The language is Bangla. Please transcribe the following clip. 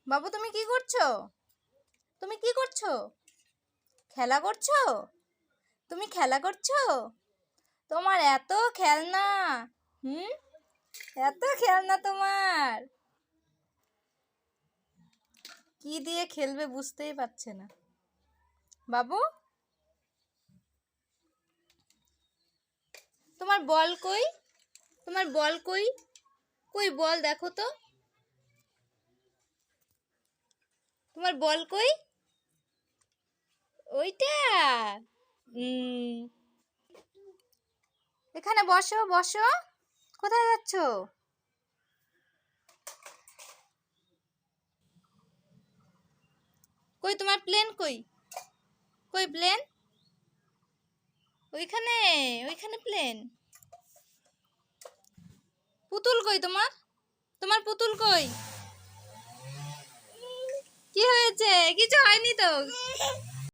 বাবু তুমি কি করছো? তুমি কি করছো? খেলা করছো? তুমি খেলা করছো? তোমার এত খেলনা। হুম, এত খেলনা তোমার। কি দিয়ে খেলবে বুঝতেই পারছে না বাবু। তোমার বল কই? তোমার বল কই? কই বল দেখো তো। তোমার বল কই? ওইটা। হুম, এখানে বসো বসো। কোথায় যাচ্ছো? কই তোমার প্লেন কই? কই প্লেন? ওইখানে, ওইখানে প্লেন। পুতুল কই তোমার? তোমার পুতুল কই? কি হয়েছে? কিছু হয়নি তো।